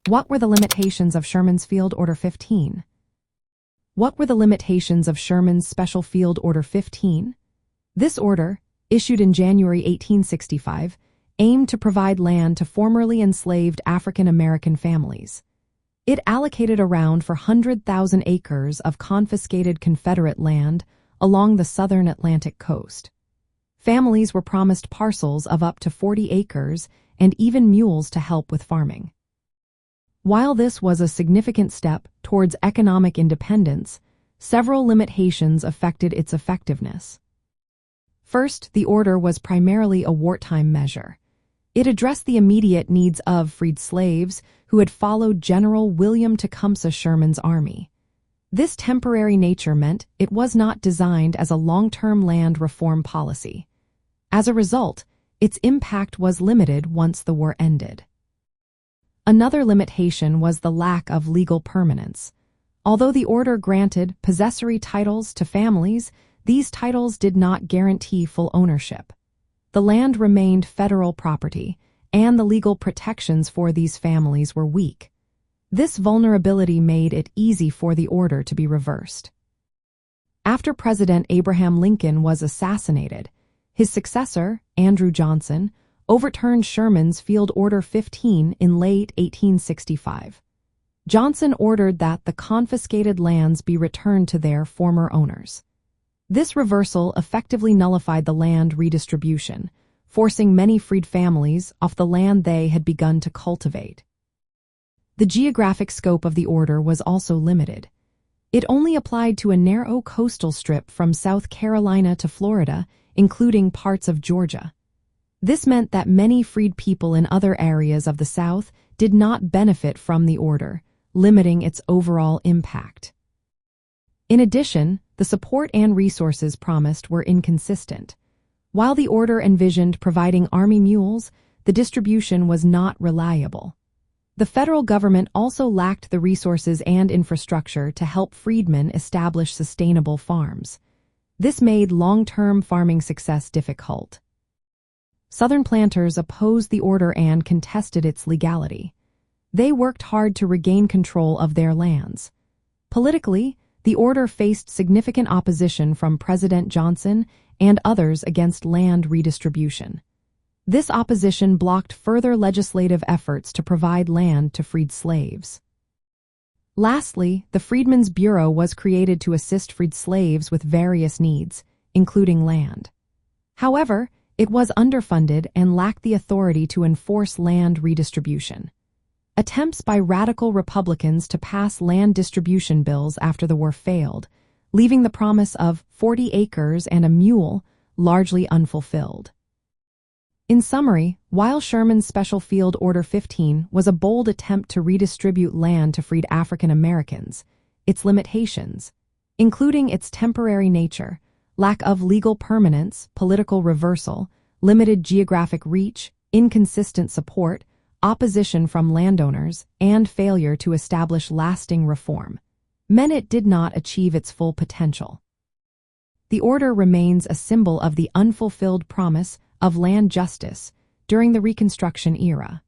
What were the limitations of Sherman's Field Order 15? What were the limitations of Sherman's Special Field Order 15? This order, issued in January 1865, aimed to provide land to formerly enslaved African American families. It allocated around 400,000 acres of confiscated Confederate land along the southern Atlantic coast. Families were promised parcels of up to 40 acres and even mules to help with farming. While this was a significant step towards economic independence, several limitations affected its effectiveness. First, the order was primarily a wartime measure. It addressed the immediate needs of freed slaves who had followed General William Tecumseh Sherman's army. This temporary nature meant it was not designed as a long-term land reform policy. As a result, its impact was limited once the war ended. Another limitation was the lack of legal permanence. Although the order granted possessory titles to families, these titles did not guarantee full ownership. The land remained federal property, and the legal protections for these families were weak. This vulnerability made it easy for the order to be reversed. After President Abraham Lincoln was assassinated, his successor, Andrew Johnson, overturned Sherman's Field Order 15 in late 1865. Johnson ordered that the confiscated lands be returned to their former owners. This reversal effectively nullified the land redistribution, forcing many freed families off the land they had begun to cultivate. The geographic scope of the order was also limited. It only applied to a narrow coastal strip from South Carolina to Florida, including parts of Georgia. This meant that many freed people in other areas of the South did not benefit from the order, limiting its overall impact. In addition, the support and resources promised were inconsistent. While the order envisioned providing army mules, the distribution was not reliable. The federal government also lacked the resources and infrastructure to help freedmen establish sustainable farms. This made long-term farming success difficult. Southern planters opposed the order and contested its legality. They worked hard to regain control of their lands. Politically, the order faced significant opposition from President Johnson and others against land redistribution. This opposition blocked further legislative efforts to provide land to freed slaves. Lastly, the Freedmen's Bureau was created to assist freed slaves with various needs, including land. However, it was underfunded and lacked the authority to enforce land redistribution. Attempts by radical Republicans to pass land distribution bills after the war failed, leaving the promise of 40 acres and a mule largely unfulfilled. In summary, while Sherman's Special Field Order 15 was a bold attempt to redistribute land to freed African Americans, its limitations, including its temporary nature, lack of legal permanence, political reversal, limited geographic reach, inconsistent support, opposition from landowners, and failure to establish lasting reform, meant it did not achieve its full potential. The order remains a symbol of the unfulfilled promise of land justice during the Reconstruction era.